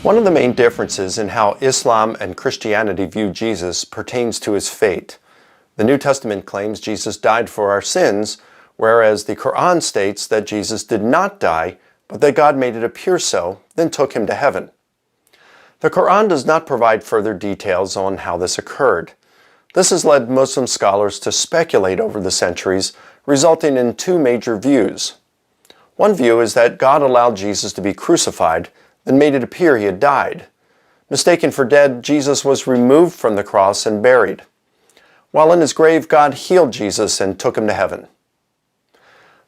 One of the main differences in how Islam and Christianity view Jesus pertains to his fate. The New Testament claims Jesus died for our sins, whereas the Quran states that Jesus did not die, but that God made it appear so, then took him to heaven. The Quran does not provide further details on how this occurred. This has led Muslim scholars to speculate over the centuries, resulting in two major views. One view is that God allowed Jesus to be crucified, then made it appear he had died. Mistaken for dead, Jesus was removed from the cross and buried. While in his grave, God healed Jesus and took him to heaven.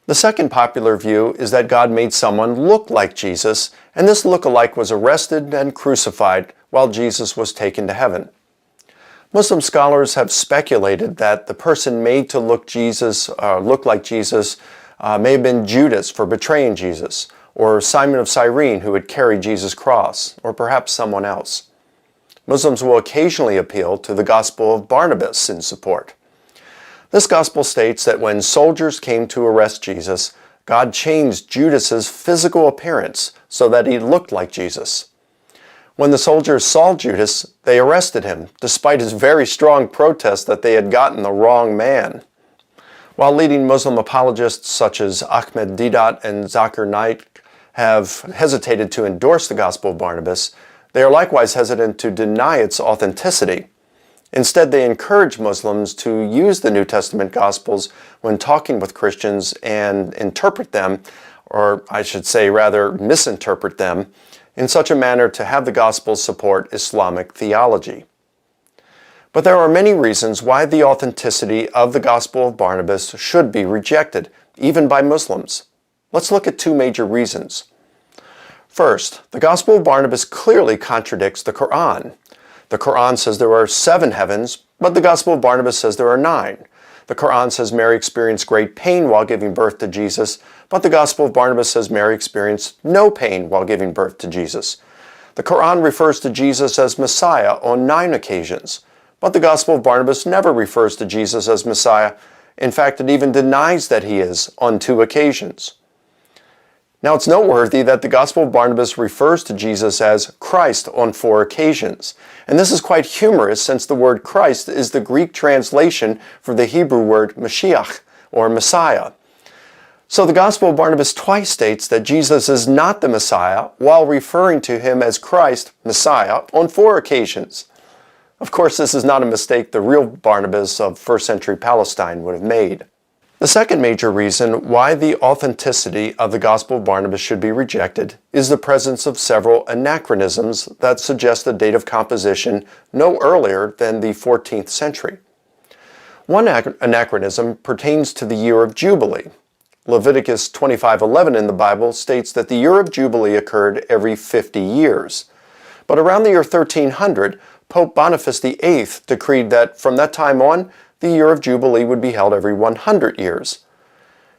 The second popular view is that God made someone look like Jesus, and this look-alike was arrested and crucified while Jesus was taken to heaven. Muslim scholars have speculated that the person made to look like Jesus may have been Judas for betraying Jesus, or Simon of Cyrene who had carried Jesus' cross, or perhaps someone else. Muslims will occasionally appeal to the Gospel of Barnabas in support. This Gospel states that when soldiers came to arrest Jesus, God changed Judas's physical appearance so that he looked like Jesus. When the soldiers saw Judas, they arrested him, despite his very strong protest that they had gotten the wrong man. While leading Muslim apologists such as Ahmed Deedat and Zakir Naik have hesitated to endorse the Gospel of Barnabas, they are likewise hesitant to deny its authenticity. Instead, they encourage Muslims to use the New Testament Gospels when talking with Christians and interpret them, or I should say rather misinterpret them, in such a manner to have the Gospels support Islamic theology. But there are many reasons why the authenticity of the Gospel of Barnabas should be rejected, even by Muslims. Let's look at two major reasons. First, the Gospel of Barnabas clearly contradicts the Quran. The Quran says there are 7 heavens, but the Gospel of Barnabas says there are 9. The Quran says Mary experienced great pain while giving birth to Jesus, but the Gospel of Barnabas says Mary experienced no pain while giving birth to Jesus. The Quran refers to Jesus as Messiah on 9 occasions, but the Gospel of Barnabas never refers to Jesus as Messiah. In fact, it even denies that he is on 2 occasions. Now, it's noteworthy that the Gospel of Barnabas refers to Jesus as Christ on 4 occasions. And this is quite humorous since the word Christ is the Greek translation for the Hebrew word Mashiach, or Messiah. So the Gospel of Barnabas twice states that Jesus is not the Messiah while referring to him as Christ, Messiah, on 4 occasions. Of course, this is not a mistake the real Barnabas of first century Palestine would have made. The second major reason why the authenticity of the Gospel of Barnabas should be rejected is the presence of several anachronisms that suggest a date of composition no earlier than the 14th century. One anachronism pertains to the year of Jubilee. Leviticus 25:11 in the Bible states that the year of Jubilee occurred every 50 years. But around the year 1300, Pope Barnabas VIII decreed that from that time on, the year of Jubilee would be held every 100 years.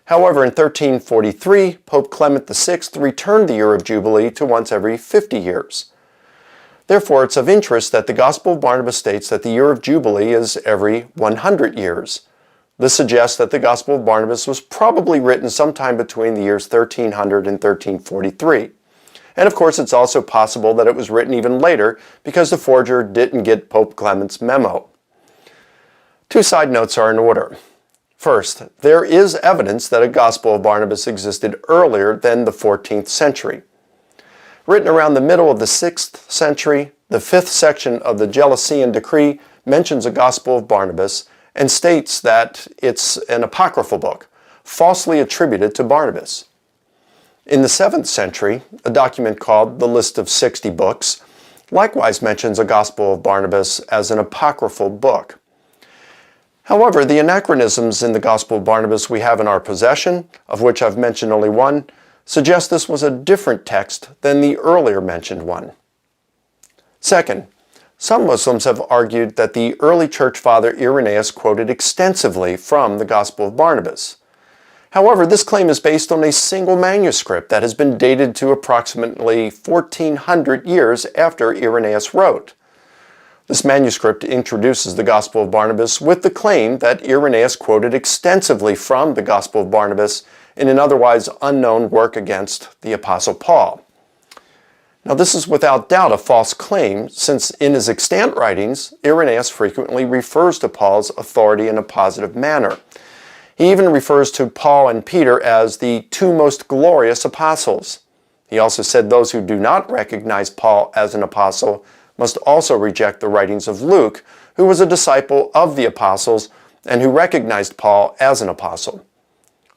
However, in 1343, Pope Clement VI returned the year of Jubilee to once every 50 years. Therefore, it's of interest that the Gospel of Barnabas states that the year of Jubilee is every 100 years. This suggests that the Gospel of Barnabas was probably written sometime between the years 1300 and 1343. And of course, it's also possible that it was written even later because the forger didn't get Pope Clement's memo. 2 side notes are in order. First, there is evidence that a Gospel of Barnabas existed earlier than the 14th century. Written around the middle of the 6th century, the 5th section of the Gelasian Decree mentions a Gospel of Barnabas and states that it's an apocryphal book, falsely attributed to Barnabas. In the 7th century, a document called the List of 60 Books likewise mentions a Gospel of Barnabas as an apocryphal book. However, the anachronisms in the Gospel of Barnabas we have in our possession, of which I've mentioned only one, suggest this was a different text than the earlier mentioned one. Second, some Muslims have argued that the early church father Irenaeus quoted extensively from the Gospel of Barnabas. However, this claim is based on a single manuscript that has been dated to approximately 1400 years after Irenaeus wrote. This manuscript introduces the Gospel of Barnabas with the claim that Irenaeus quoted extensively from the Gospel of Barnabas in an otherwise unknown work against the Apostle Paul. Now, this is without doubt a false claim, since in his extant writings, Irenaeus frequently refers to Paul's authority in a positive manner. He even refers to Paul and Peter as the two most glorious apostles. He also said those who do not recognize Paul as an apostle must also reject the writings of Luke, who was a disciple of the apostles and who recognized Paul as an apostle.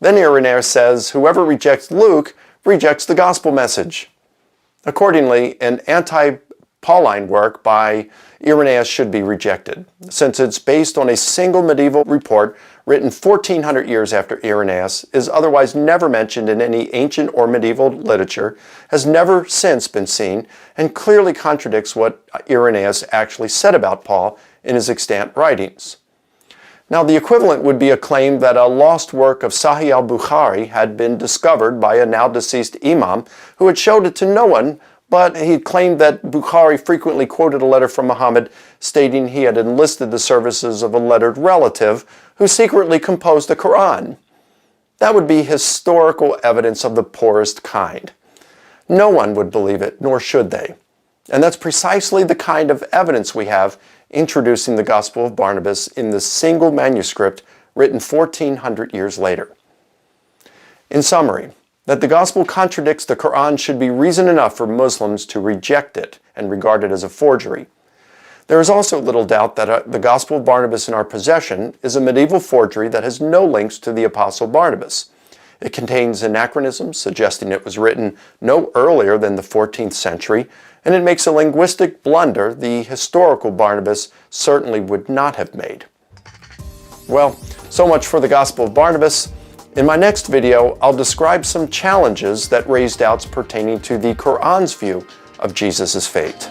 Then Irenaeus says, whoever rejects Luke rejects the gospel message. Accordingly, an anti-Pauline work by Irenaeus should be rejected, since it's based on a single medieval report written 1400 years after Irenaeus, is otherwise never mentioned in any ancient or medieval literature, has never since been seen, and clearly contradicts what Irenaeus actually said about Paul in his extant writings. Now, the equivalent would be a claim that a lost work of Sahih al-Bukhari had been discovered by a now-deceased imam who had showed it to no one, but he claimed that Bukhari frequently quoted a letter from Muhammad stating he had enlisted the services of a lettered relative who secretly composed the Quran. That would be historical evidence of the poorest kind. No one would believe it, nor should they. And that's precisely the kind of evidence we have introducing the Gospel of Barnabas in the single manuscript written 1400 years later. In summary, that the Gospel contradicts the Quran should be reason enough for Muslims to reject it and regard it as a forgery. There is also little doubt that the Gospel of Barnabas in our possession is a medieval forgery that has no links to the Apostle Barnabas. It contains anachronisms suggesting it was written no earlier than the 14th century, and it makes a linguistic blunder the historical Barnabas certainly would not have made. Well, so much for the Gospel of Barnabas. In my next video, I'll describe some challenges that raise doubts pertaining to the Quran's view of Jesus' fate.